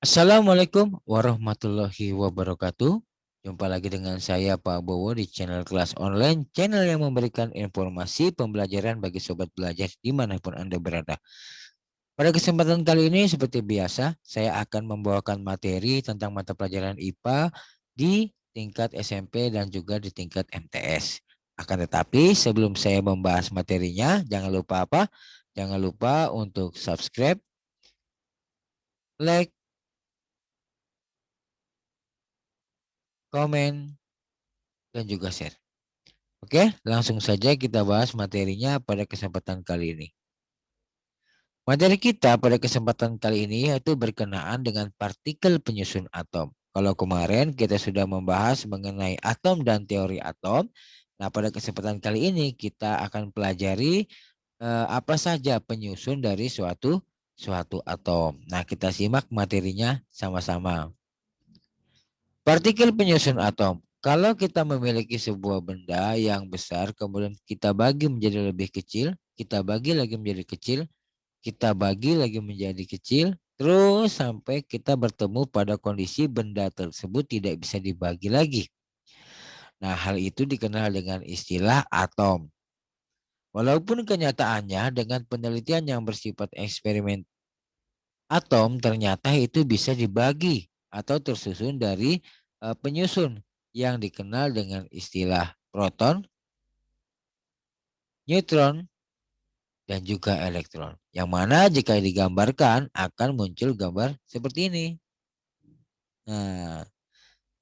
Assalamualaikum warahmatullahi wabarakatuh. Jumpa lagi dengan saya Pak Bowo di channel kelas online, channel yang memberikan informasi pembelajaran bagi sobat belajar dimanapun Anda berada. Pada kesempatan kali ini seperti biasa, saya akan membawakan materi tentang mata pelajaran IPA di tingkat SMP dan juga di tingkat MTS. Akan tetapi sebelum saya membahas materinya, jangan lupa apa? Jangan lupa untuk subscribe, like, komen, dan juga share. Oke, langsung saja kita bahas materinya pada kesempatan kali ini. Materi kita pada kesempatan kali ini yaitu berkenaan dengan partikel penyusun atom. Kalau kemarin kita sudah membahas mengenai atom dan teori atom, nah pada kesempatan kali ini kita akan pelajari apa saja penyusun dari suatu atom. Nah, kita simak materinya sama-sama. Partikel penyusun atom. Kalau kita memiliki sebuah benda yang besar, kemudian kita bagi menjadi lebih kecil, kita bagi lagi menjadi kecil, kita bagi lagi menjadi kecil, terus sampai kita bertemu pada kondisi benda tersebut tidak bisa dibagi lagi. Nah, hal itu dikenal dengan istilah atom. Walaupun kenyataannya dengan penelitian yang bersifat eksperimen, atom ternyata itu bisa dibagi atau tersusun dari penyusun yang dikenal dengan istilah proton, neutron, dan juga elektron. Yang mana jika digambarkan akan muncul gambar seperti ini. Nah,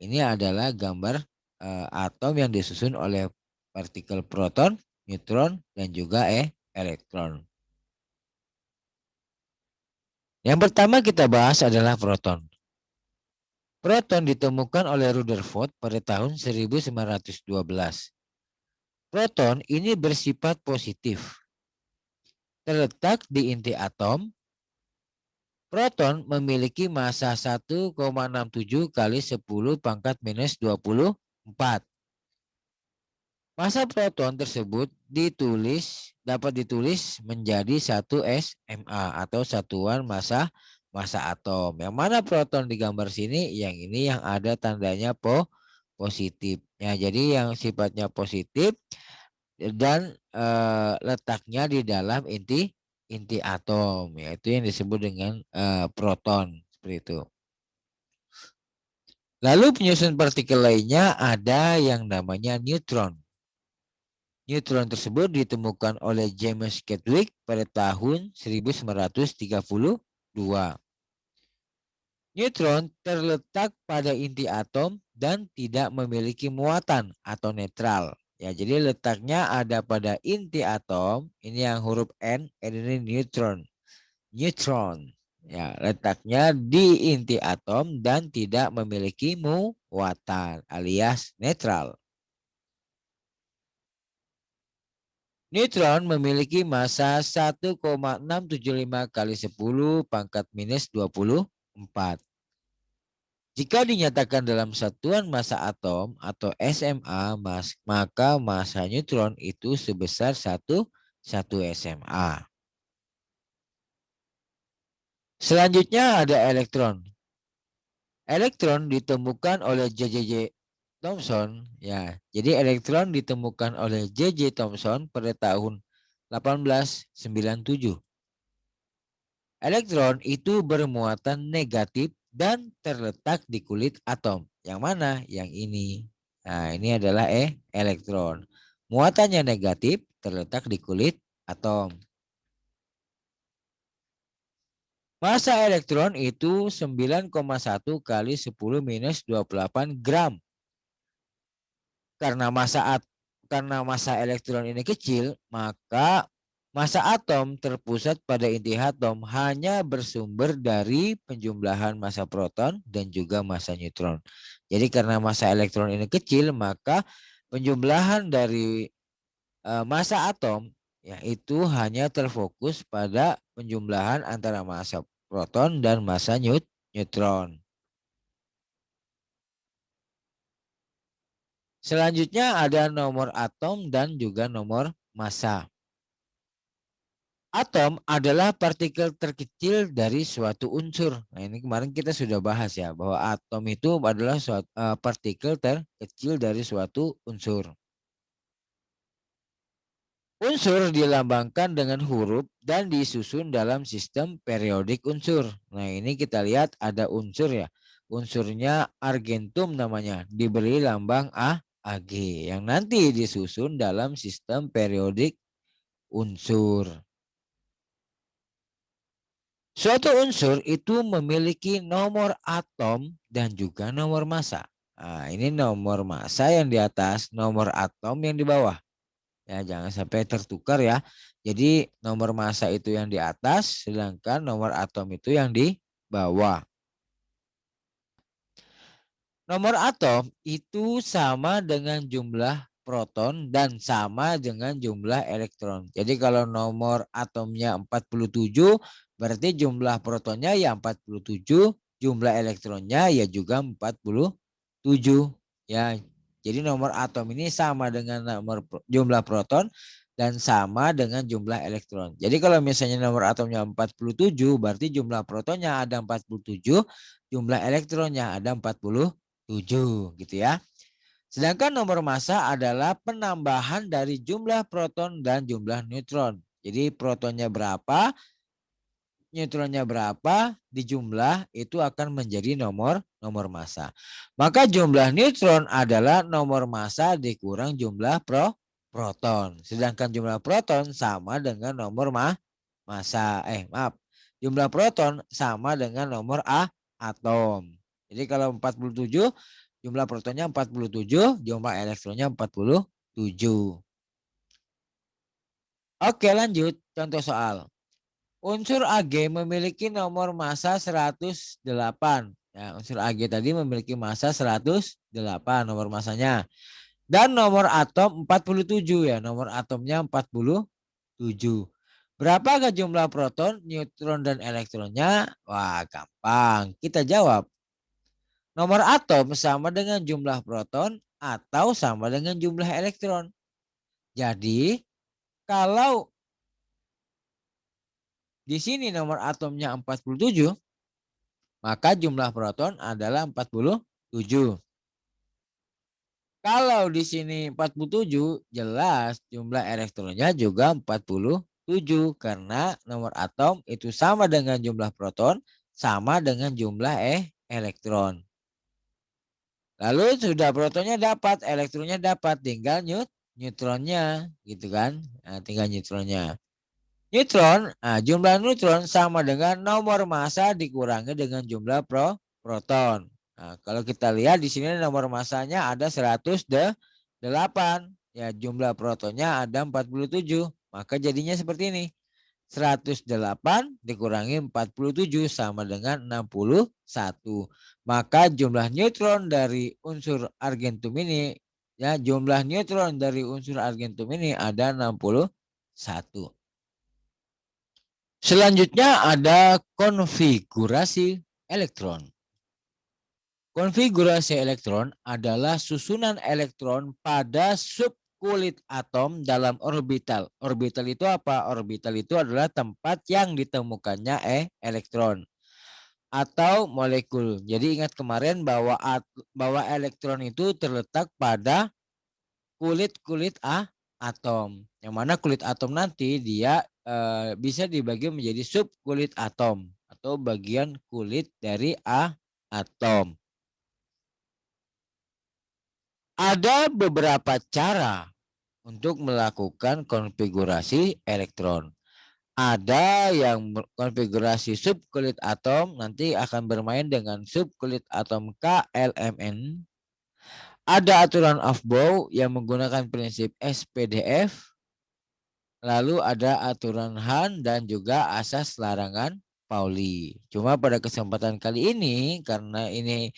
ini adalah gambar atom yang disusun oleh partikel proton, neutron, dan juga elektron. Yang pertama kita bahas adalah proton. Proton ditemukan oleh Rutherford pada tahun 1912. Proton ini bersifat positif. Terletak di inti atom, proton memiliki massa 1,67 kali 10 pangkat minus 24. Massa proton tersebut dapat ditulis menjadi 1 SMA atau satuan massa atom. Yang mana proton di gambar sini, yang ini yang ada tandanya positif. Ya, jadi yang sifatnya positif dan letaknya di dalam inti atom, yaitu yang disebut dengan proton seperti itu. Lalu penyusun partikel lainnya ada yang namanya neutron. Neutron tersebut ditemukan oleh James Chadwick pada tahun 1932. Neutron terletak pada inti atom dan tidak memiliki muatan atau netral. Ya, jadi letaknya ada pada inti atom. Ini yang huruf N ini neutron. Neutron. Ya, letaknya di inti atom dan tidak memiliki muatan alias netral. Neutron memiliki massa 1,675 kali 10 pangkat minus 24. Jika dinyatakan dalam satuan massa atom atau SMA, maka massa neutron itu sebesar 1 SMA. Selanjutnya ada elektron. Elektron ditemukan oleh J.J. Thomson. Ya, jadi elektron ditemukan oleh J.J. Thomson pada tahun 1897. Elektron itu bermuatan negatif dan terletak di kulit atom. Yang mana? Yang ini. Nah, ini adalah elektron. Muatannya negatif, terletak di kulit atom. Massa elektron itu 9,1 kali 10 minus 28 gram. Karena massa elektron ini kecil, maka massa atom terpusat pada inti atom hanya bersumber dari penjumlahan massa proton dan juga massa neutron. Jadi karena massa elektron ini kecil, maka penjumlahan dari massa atom yaitu hanya terfokus pada penjumlahan antara massa proton dan massa neutron. Selanjutnya ada nomor atom dan juga nomor massa. Atom adalah partikel terkecil dari suatu unsur. Nah, ini kemarin kita sudah bahas ya, bahwa atom itu adalah suatu partikel terkecil dari suatu unsur. Unsur dilambangkan dengan huruf dan disusun dalam sistem periodik unsur. Nah, ini kita lihat ada unsur ya. Unsurnya argentum namanya, diberi lambang Ag yang nanti disusun dalam sistem periodik unsur. Suatu unsur itu memiliki nomor atom dan juga nomor massa. Nah, ini nomor massa yang di atas, nomor atom yang di bawah. Ya, jangan sampai tertukar ya. Jadi nomor massa itu yang di atas, sedangkan nomor atom itu yang di bawah. Nomor atom itu sama dengan jumlah proton dan sama dengan jumlah elektron. Jadi kalau nomor atomnya 47, berarti jumlah protonnya ya 47, jumlah elektronnya ya juga 47. Ya, jadi nomor atom ini sama dengan jumlah proton dan sama dengan jumlah elektron. Jadi kalau misalnya nomor atomnya 47, berarti jumlah protonnya ada 47, jumlah elektronnya ada 47 gitu ya. Sedangkan nomor massa adalah penambahan dari jumlah proton dan jumlah neutron. Jadi protonnya berapa, neutronnya berapa, dijumlah itu akan menjadi nomor massa. Maka jumlah neutron adalah nomor massa dikurang jumlah proton. Sedangkan jumlah proton sama dengan nomor massa. Jumlah proton sama dengan nomor atom. Jadi kalau 47, jumlah protonnya 47, jumlah elektronnya 47. Oke, lanjut contoh soal. Unsur Ag memiliki nomor massa 108. Ya, unsur Ag tadi memiliki massa 108 nomor massanya. Dan nomor atom 47 ya, nomor atomnya 47. Berapakah jumlah proton, neutron, dan elektronnya? Wah, gampang. Kita jawab. Nomor atom sama dengan jumlah proton atau sama dengan jumlah elektron. Jadi, kalau di sini nomor atomnya 47, maka jumlah proton adalah 47. Kalau di sini 47, jelas jumlah elektronnya juga 47 karena nomor atom itu sama dengan jumlah proton sama dengan jumlah elektron. Lalu sudah protonnya dapat, elektronnya dapat, tinggal neutronnya gitu kan. Nah, tinggal neutronnya. Neutron, jumlah neutron sama dengan nomor massa dikurangi dengan jumlah proton. Nah, kalau kita lihat di sini nomor massanya ada 108. Ya, jumlah protonnya ada 47. Maka jadinya seperti ini. 108 dikurangi 47 sama dengan 61. Maka jumlah neutron dari unsur argentum ini, ya, jumlah neutron dari unsur argentum ini ada 61. Selanjutnya ada konfigurasi elektron. Konfigurasi elektron adalah susunan elektron pada subkulit atom dalam orbital. Orbital itu apa? Orbital itu adalah tempat yang ditemukannya elektron atau molekul. Jadi ingat kemarin bahwa elektron itu terletak pada kulit-kulit atom. Yang mana kulit atom nanti dia bisa dibagi menjadi subkulit atom atau bagian kulit dari atom. Ada beberapa cara untuk melakukan konfigurasi elektron. Ada yang konfigurasi subkulit atom nanti akan bermain dengan subkulit atom KLMN. Ada aturan Aufbau yang menggunakan prinsip SPDF. Lalu ada aturan Hahn dan juga asas larangan Pauli. Cuma pada kesempatan kali ini karena ini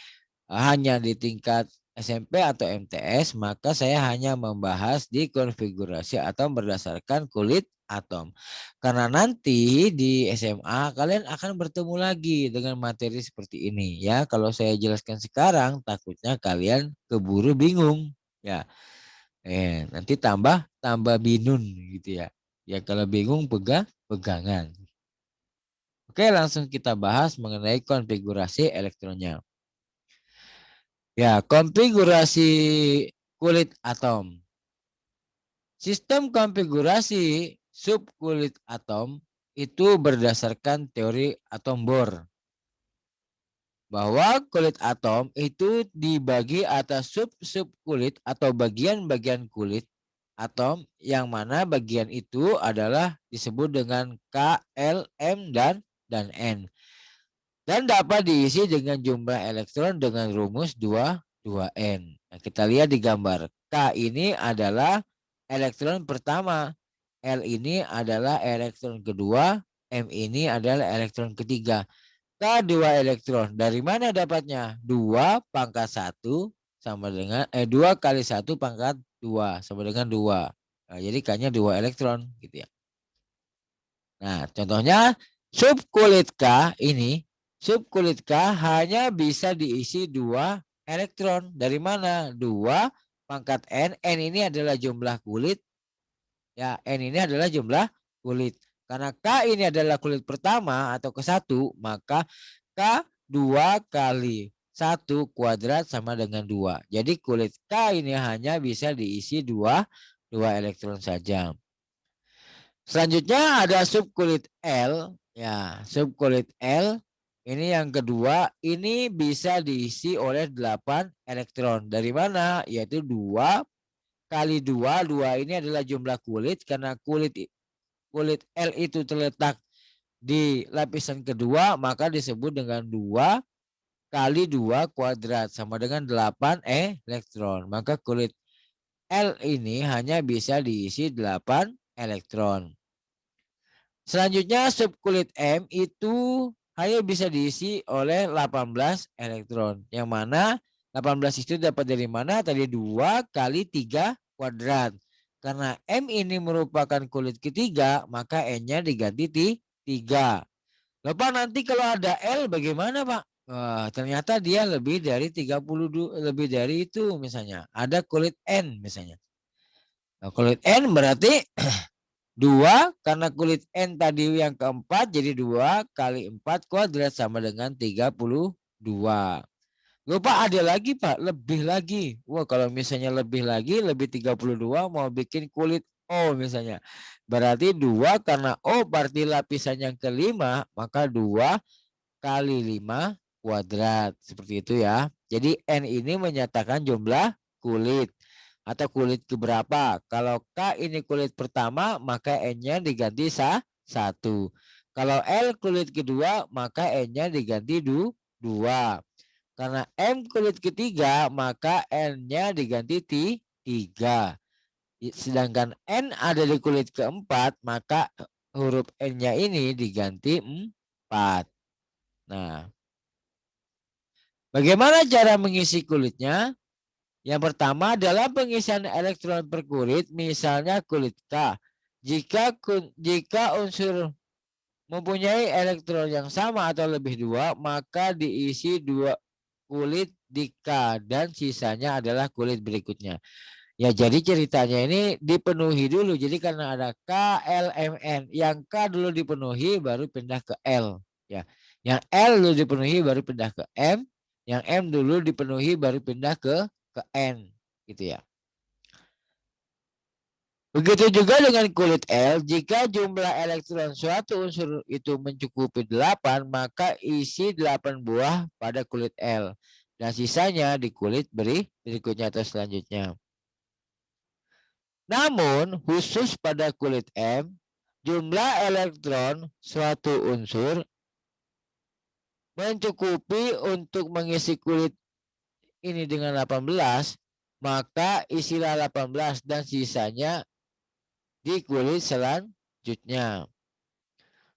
hanya di tingkat SMP atau MTS, maka saya hanya membahas di konfigurasi atom berdasarkan kulit atom. Karena nanti di SMA kalian akan bertemu lagi dengan materi seperti ini ya. Kalau saya jelaskan sekarang takutnya kalian keburu bingung ya. Nanti tambah binun gitu ya. Ya kalau bingung pegangan. Oke, langsung kita bahas mengenai konfigurasi elektronnya. Ya, konfigurasi kulit atom. Sistem konfigurasi subkulit atom itu berdasarkan teori atom Bohr. Bahwa kulit atom itu dibagi atas sub-sub kulit atau bagian-bagian kulit atom yang mana bagian itu adalah disebut dengan K, L, M, dan N. Dan dapat diisi dengan jumlah elektron dengan rumus 2n. Nah, kita lihat di gambar. K ini adalah elektron pertama. L ini adalah elektron kedua. M ini adalah elektron ketiga. K 2 elektron. Dari mana dapatnya? 2 pangkat 1 sama dengan 2 kali 1 pangkat 2 sama dengan 2. Nah, jadi K-nya 2 elektron gitu ya. Nah, contohnya subkulit K ini, subkulit K hanya bisa diisi 2 elektron. Dari mana? 2 pangkat N. N ini adalah jumlah kulit. Ya, N ini adalah jumlah kulit. Karena K ini adalah kulit pertama atau ke-1, maka K 2 kali 1 kuadrat sama dengan 2. Jadi kulit K ini hanya bisa diisi 2 elektron saja. Selanjutnya ada subkulit L. Ya, subkulit L ini yang kedua, ini bisa diisi oleh 8 elektron. Dari mana? Yaitu 2 kali 2. 2 ini adalah jumlah kulit karena kulit L itu terletak di lapisan kedua, maka disebut dengan 2 kali 2 kuadrat sama dengan 8 elektron. Maka kulit L ini hanya bisa diisi 8 elektron. Selanjutnya subkulit M itu hanya bisa diisi oleh 18 elektron. Yang mana 18 itu dapat dari mana? Tadi 2 kali 3 kuadrat. Karena M ini merupakan kulit ketiga, maka N-nya diganti 3. Bapak nanti kalau ada L bagaimana Pak? Wah, ternyata dia lebih dari 32, lebih dari itu misalnya. Ada kulit N misalnya. Nah, kulit N berarti 2 karena kulit N tadi yang keempat jadi 2 kali 4 kuadrat sama dengan 32. Lupa ada lagi Pak, lebih lagi. Wah kalau misalnya lebih lagi, lebih 32 mau bikin kulit O misalnya. Berarti 2 karena O berarti lapisan yang kelima, maka 2 kali 5 kuadrat. Seperti itu ya. Jadi N ini menyatakan jumlah kulit. Atau kulit keberapa. Kalau K ini kulit pertama, maka N-nya diganti 1. Kalau L kulit kedua, maka N-nya diganti 2. Karena M kulit ketiga, maka N-nya diganti 3. Sedangkan N ada di kulit keempat, maka huruf N-nya ini diganti 4. Nah, bagaimana cara mengisi kulitnya? Yang pertama adalah pengisian elektron per kulit, misalnya kulit K. Jika unsur mempunyai elektron yang sama atau lebih 2, maka diisi 2 kulit di K dan sisanya adalah kulit berikutnya. Ya, jadi ceritanya ini dipenuhi dulu. Jadi karena ada K, L, M, N. Yang K dulu dipenuhi baru pindah ke L. Ya. Yang L dulu dipenuhi baru pindah ke M. Yang M dulu dipenuhi baru pindah ke N. Gitu ya. Begitu juga dengan kulit L, jika jumlah elektron suatu unsur itu mencukupi 8, maka isi 8 buah pada kulit L. Dan sisanya di kulit berikutnya atau selanjutnya. Namun khusus pada kulit M, jumlah elektron suatu unsur mencukupi untuk mengisi kulit ini dengan 18, maka isilah 18 dan sisanya di kulit selanjutnya.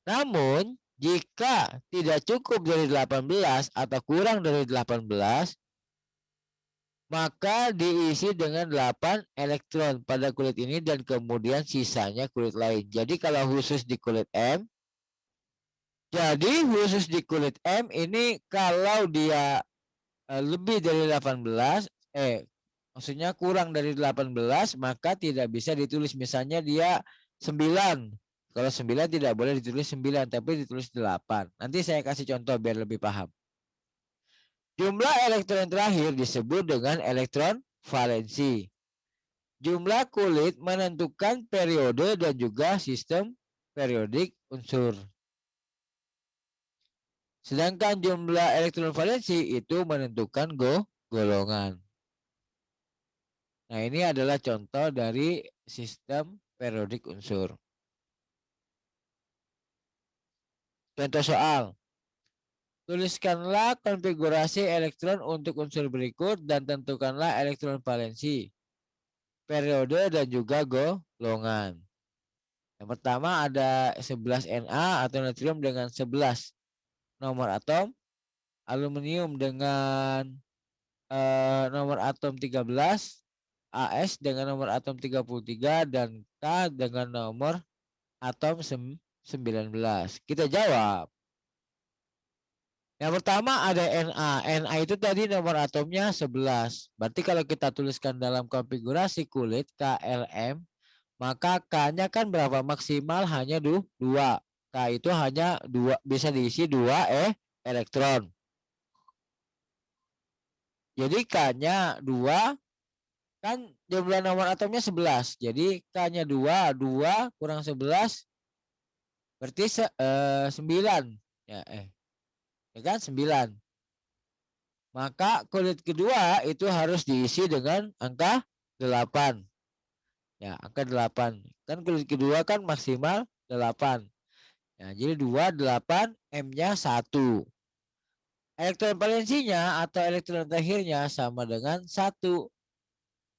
Namun jika tidak cukup dari 18 atau kurang dari 18, maka diisi dengan 8 elektron pada kulit ini dan kemudian sisanya kulit lain. Jadi kalau khusus di kulit M, ini kalau dia lebih dari 18, maksudnya kurang dari 18, maka tidak bisa ditulis. Misalnya dia 9, Kalau 9 tidak boleh ditulis 9, tapi ditulis 8. Nanti saya kasih contoh biar lebih paham. Jumlah elektron terakhir disebut dengan elektron valensi. Jumlah kulit menentukan periode dan juga sistem periodik unsur. Sedangkan jumlah elektron valensi itu menentukan golongan. Nah, ini adalah contoh dari sistem periodik unsur. Contoh soal. Tuliskanlah konfigurasi elektron untuk unsur berikut dan tentukanlah elektron valensi, periode, dan juga golongan. Yang pertama ada 11 Na atau natrium dengan 11 nomor atom, aluminium dengan nomor atom 13, As dengan nomor atom 33, dan K dengan nomor atom 19. Kita jawab. Yang pertama ada Na. Na itu tadi nomor atomnya 11. Berarti kalau kita tuliskan dalam konfigurasi kulit KLM, maka K-nya kan berapa? Maksimal hanya 2. K itu hanya 2, bisa diisi 2 elektron. Jadi K-nya 2, kan jumlah nomor atomnya 11. Jadi K-nya 2, 2 kurang 11 berarti 9. Ya, ya kan 9. Maka kulit kedua itu harus diisi dengan angka 8. Ya, angka 8. Kan kulit kedua kan maksimal 8. Ya, jadi 2, 8, M-nya 1. Elektron valensinya atau elektron terakhirnya sama dengan 1.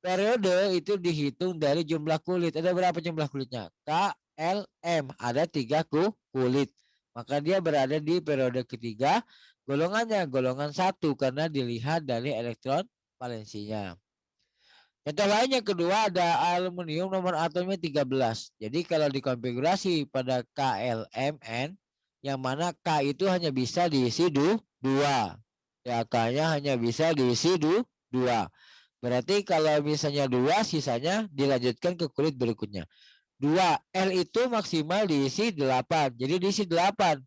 Periode itu dihitung dari jumlah kulit. Ada berapa jumlah kulitnya? K, L, M. Ada 3 kulit. Maka dia berada di periode ketiga. Golongannya golongan 1 karena dilihat dari elektron valensinya. Contoh lain yang kedua ada aluminium nomor atomnya 13. Jadi kalau dikonfigurasi pada KLMN, yang mana K itu hanya bisa diisi 2. Ya, K-nya hanya bisa diisi 2. Berarti kalau misalnya 2, sisanya dilanjutkan ke kulit berikutnya. 2, L itu maksimal diisi 8. Jadi diisi 8.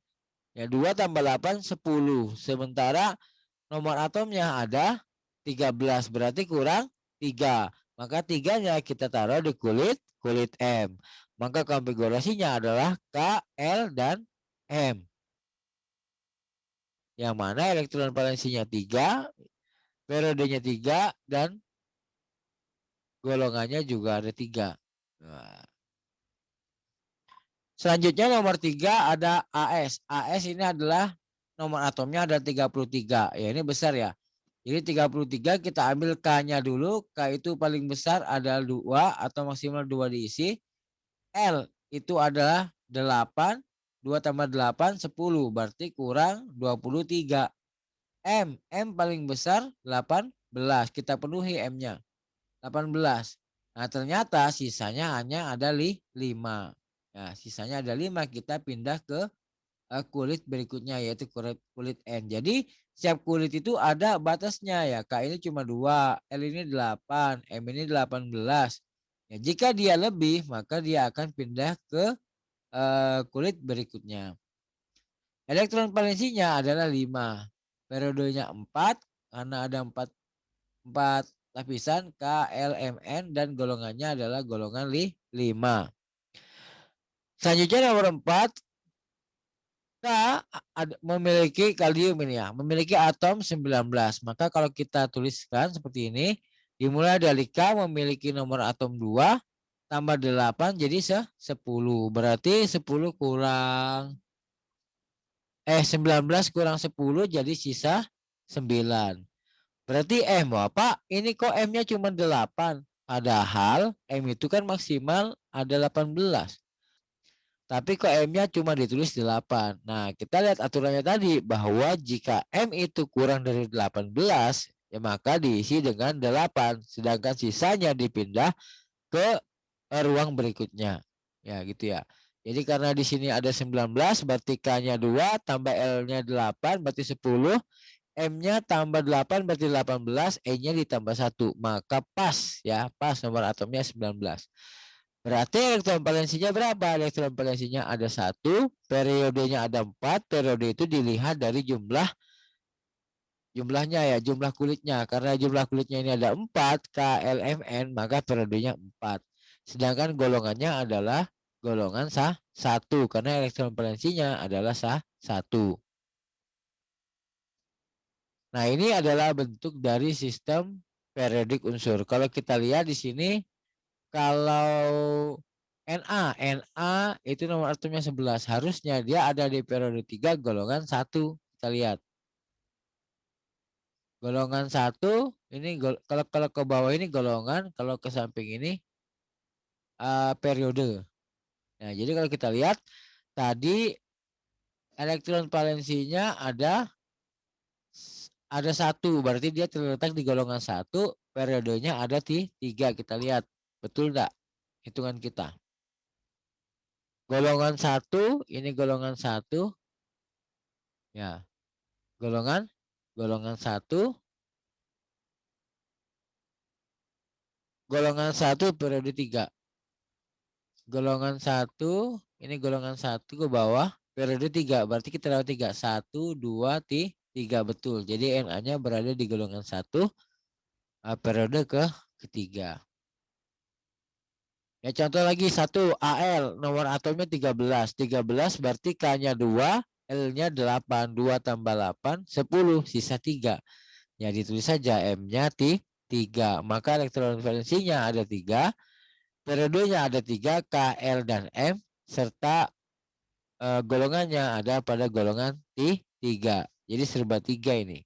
Ya, 2 tambah 8, 10. Sementara nomor atomnya ada 13. Berarti kurang 3. Maka 3-nya kita taruh di kulit M. Maka konfigurasinya adalah K, L, dan M. Yang mana elektron valensinya 3, periodenya 3, dan golongannya juga ada 3. Nah. Selanjutnya nomor 3 ada AS. AS ini adalah nomor atomnya ada 33. Ya, ini besar ya. Jadi 33 kita ambil K-nya dulu. K itu paling besar ada 2 atau maksimal 2 diisi. L itu adalah 8. 2 tambah 8, 10. Berarti kurang 23. M paling besar 18. Kita penuhi M-nya. 18. Nah, ternyata sisanya hanya ada 5. Nah, sisanya ada 5. Kita pindah ke kulit berikutnya yaitu kulit N. Jadi setiap kulit itu ada batasnya ya. K ini cuma 2, L ini 8, M ini 18. Ya, jika dia lebih maka dia akan pindah ke kulit berikutnya. Elektron valensinya adalah 5. Periodenya 4 karena ada 4 lapisan K, L, M, N, dan golongannya adalah golongan 5. Selanjutnya nomor 4, K memiliki kalium ini ya, memiliki atom 19. Maka kalau kita tuliskan seperti ini, dimulai dari K memiliki nomor atom 2 tambah 8 jadi 10. Berarti 10 kurang 19 kurang 10 jadi sisa 9. Berarti M, Pak, ini kok M-nya cuma 8. Padahal M itu kan maksimal ada 18. Tapi kok M-nya cuma ditulis 8. Nah, kita lihat aturannya tadi bahwa jika M itu kurang dari 18, ya maka diisi dengan 8. Sedangkan sisanya dipindah ke ruang berikutnya. Ya, gitu ya. Jadi karena di sini ada 19, berarti K-nya 2, tambah L-nya 8, berarti 10. M-nya tambah 8, berarti 18. E-nya ditambah 1. Maka pas ya, pas nomor atomnya 19. Berarti elektron valensinya berapa? Elektron valensinya ada 1, periodenya ada 4. Periode itu dilihat dari jumlahnya ya, jumlah kulitnya. Karena jumlah kulitnya ini ada 4 KLMN, maka periodenya 4. Sedangkan golongannya adalah golongan 1 karena elektron valensinya adalah 1. Nah, ini adalah bentuk dari sistem periodik unsur. Kalau kita lihat di sini, kalau Na itu nomor atomnya 11. Harusnya dia ada di periode 3 golongan 1. Kita lihat. Golongan 1 ini kalau ke bawah ini golongan, kalau ke samping ini periode. Nah, jadi kalau kita lihat tadi elektron valensinya ada 1, berarti dia terletak di golongan 1, periodenya ada di 3. Kita lihat. Betul enggak? Hitungan kita. Golongan 1, ini golongan 1. Ya, golongan 1, golongan 1 periode 3. Golongan 1, ini golongan 1 ke bawah, periode 3. Berarti kita lewat 3. 1, 2, 3. Betul. Jadi Na-nya berada di golongan 1, periode ketiga. Ya, contoh lagi 1 Al, nomor atomnya 13. 13 berarti K-nya 2, L-nya 8. 2 tambah 8, 10, sisa 3. Ya, ditulis saja M-nya 3. Maka elektron valensinya ada 3, periodenya ada 3, K, L, dan M, serta golongannya ada pada golongan 3. Jadi serba 3 ini.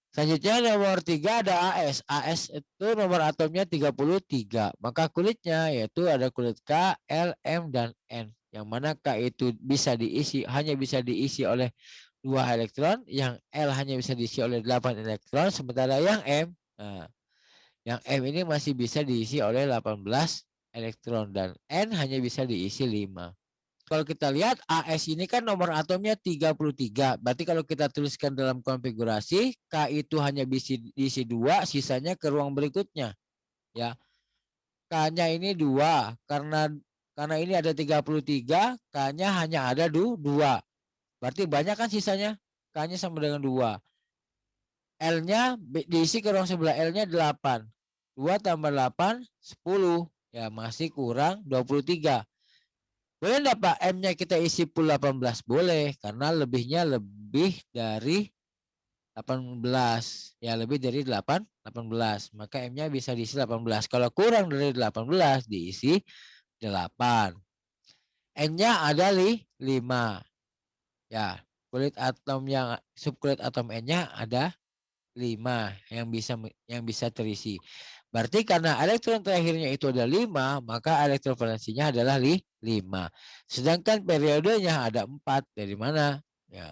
Selanjutnya nomor 3 ada AS. AS itu nomor atomnya 33. Maka kulitnya yaitu ada kulit K, L, M, dan N. Yang mana K itu hanya bisa diisi oleh 2 elektron. Yang L hanya bisa diisi oleh 8 elektron. Sementara yang M ini masih bisa diisi oleh 18 elektron. Dan N hanya bisa diisi 5. Kalau kita lihat AS ini kan nomor atomnya 33. Berarti kalau kita tuliskan dalam konfigurasi, K itu hanya bisa diisi 2, sisanya ke ruang berikutnya. Ya. K-nya ini 2. Karena ini ada 33, K-nya hanya ada 2. Berarti banyak kan sisanya? K-nya sama dengan 2. L-nya diisi ke ruang sebelah, L-nya 8. 2 tambah 8, 10. Ya, masih kurang 23. Boleh enggak Pak M-nya kita isi full 18? Boleh, karena lebihnya lebih dari 18. Ya, lebih dari 18. Maka M-nya bisa diisi 18. Kalau kurang dari 18 diisi 8. N-nya ada 5. Ya, subkulit atom N-nya ada 5 yang bisa terisi. Berarti karena elektron terakhirnya itu ada 5, maka elektron valensinya adalah 5. Sedangkan periodenya ada 4. Dari mana? Ya.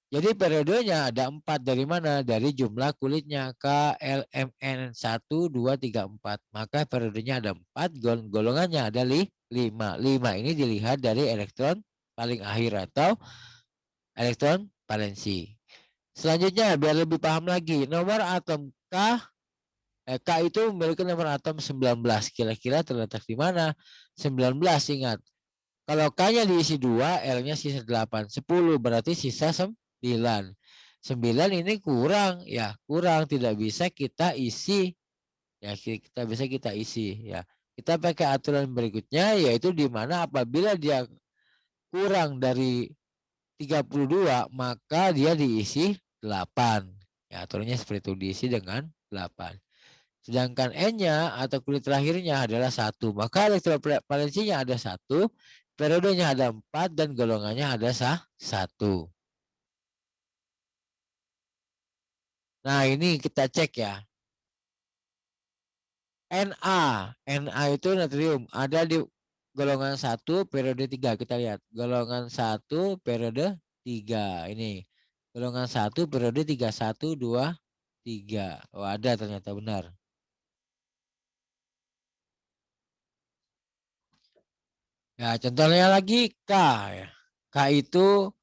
Jadi periodenya ada 4 dari mana? Dari jumlah kulitnya K, L, M, N 1, 2, 3, 4. Maka periodenya ada 4, golongannya ada 5. 5 ini dilihat dari elektron paling akhir atau elektron valensi. Selanjutnya biar lebih paham lagi, nomor atom K itu memiliki nomor atom 19. Kira-kira terletak di mana? 19, ingat. Kalau K-nya diisi 2, L-nya sisa 8. 10 berarti sisa 9. 9 ini kurang, ya, kurang, tidak bisa kita isi. Ya, kita isi, ya. Kita pakai aturan berikutnya, yaitu di mana apabila dia kurang dari 32, maka dia diisi 8. Ya, aturannya seperti itu, diisi dengan 8. Sedangkan N-nya atau kulit terakhirnya adalah 1. Maka elektron valensinya ada 1, periodenya ada 4, dan golongannya ada 1. Nah, ini kita cek ya. Na itu natrium. Ada di golongan 1, periode 3. Kita lihat. Golongan 1, periode 3. Ini. Golongan 1, periode 3. 1, 2, 3. Oh, ada ternyata benar. Ya, contohnya lagi K. Ya. K itu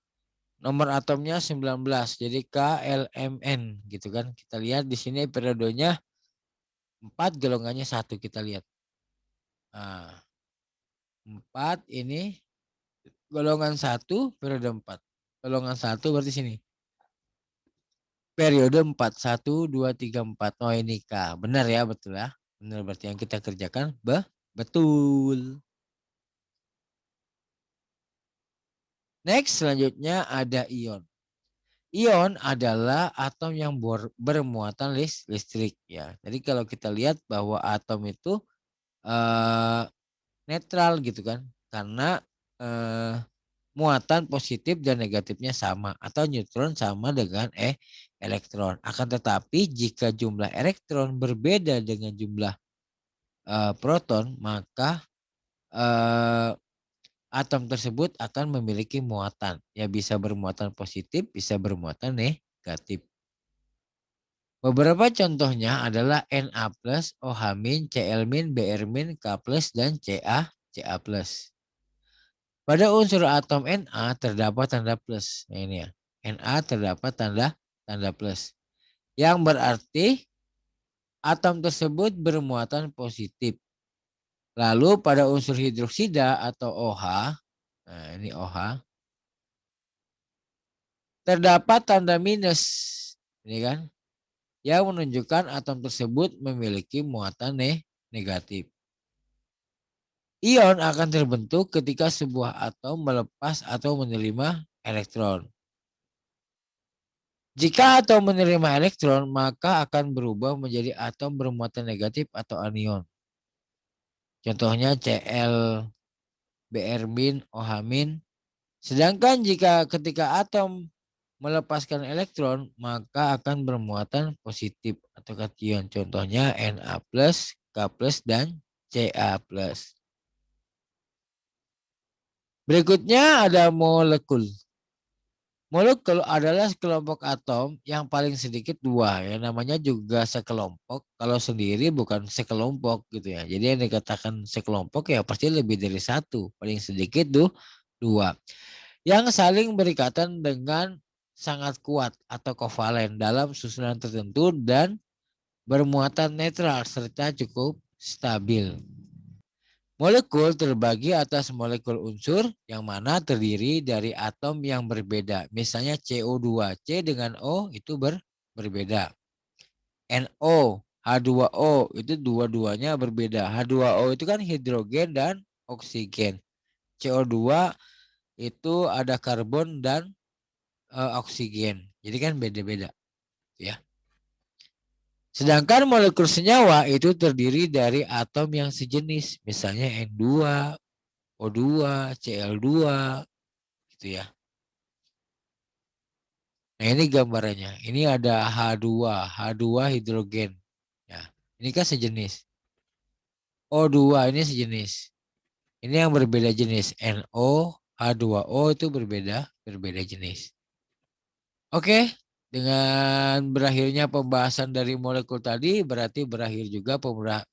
nomor atomnya 19. Jadi KLMN gitu kan. Kita lihat di sini periodenya 4, golongannya 1. Kita lihat. Nah, 4 ini golongan 1 periode 4. Golongan 1 berarti sini. Periode 4. 1, 2, 3, 4. Oh ini K. Benar ya, betul ya. Benar berarti yang kita kerjakan betul. Next selanjutnya ada ion. Ion adalah atom yang bermuatan listrik ya. Jadi kalau kita lihat bahwa atom itu eh, netral gitu kan. Karena muatan positif dan negatifnya sama atau neutron sama dengan elektron. Akan tetapi jika jumlah elektron berbeda dengan jumlah proton, maka eh, atom tersebut akan memiliki muatan. Ya bisa bermuatan positif, bisa bermuatan negatif. Beberapa contohnya adalah Na+, OH-, Cl-, Br-, K+, dan Ca+. Pada unsur atom Na terdapat tanda plus. Nah ini ya. Na terdapat tanda plus. Yang berarti atom tersebut bermuatan positif. Lalu pada unsur hidroksida atau OH, nah ini OH, terdapat tanda minus. Ini kan. Yang menunjukkan atom tersebut memiliki muatan negatif. Ion akan terbentuk ketika sebuah atom melepas atau menerima elektron. Jika atom menerima elektron, maka akan berubah menjadi atom bermuatan negatif atau anion. Contohnya Cl, Br-, OH-. Sedangkan jika ketika atom melepaskan elektron, maka akan bermuatan positif atau kation. Contohnya Na+, K+, dan Ca+. Berikutnya ada molekul. Molekul adalah sekelompok atom yang paling sedikit dua. Yang namanya juga sekelompok. Kalau sendiri bukan sekelompok gitu ya. Jadi yang dikatakan sekelompok ya pasti lebih dari satu. Paling sedikit tuh dua. Yang saling berikatan dengan sangat kuat atau kovalen dalam susunan tertentu dan bermuatan netral serta cukup stabil. Molekul terbagi atas molekul unsur yang mana terdiri dari atom yang berbeda. Misalnya CO2, C dengan O itu berbeda. NO, H2O itu dua-duanya berbeda. H2O itu kan hidrogen dan oksigen. CO2 itu ada karbon dan oksigen. Jadi kan beda-beda ya. Sedangkan molekul senyawa itu terdiri dari atom yang sejenis. Misalnya N2, O2, Cl2 gitu ya. Nah ini gambarannya. Ini ada H2, H2 hidrogen. Ya, ini kan sejenis. O2 ini sejenis. Ini yang berbeda jenis. NO, H2O itu berbeda jenis. Oke, dengan berakhirnya pembahasan dari molekul tadi berarti berakhir juga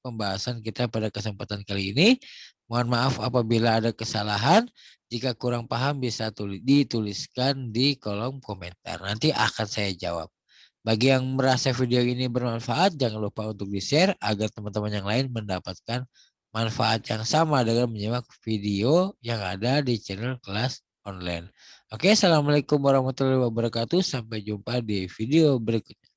pembahasan kita pada kesempatan kali ini. Mohon maaf apabila ada kesalahan. Jika kurang paham bisa dituliskan di kolom komentar. Nanti akan saya jawab. Bagi yang merasa video ini bermanfaat, jangan lupa untuk di-share agar teman-teman yang lain mendapatkan manfaat yang sama dengan menyimak video yang ada di channel kelas online. Oke, assalamualaikum warahmatullahi wabarakatuh. Sampai jumpa di video berikutnya.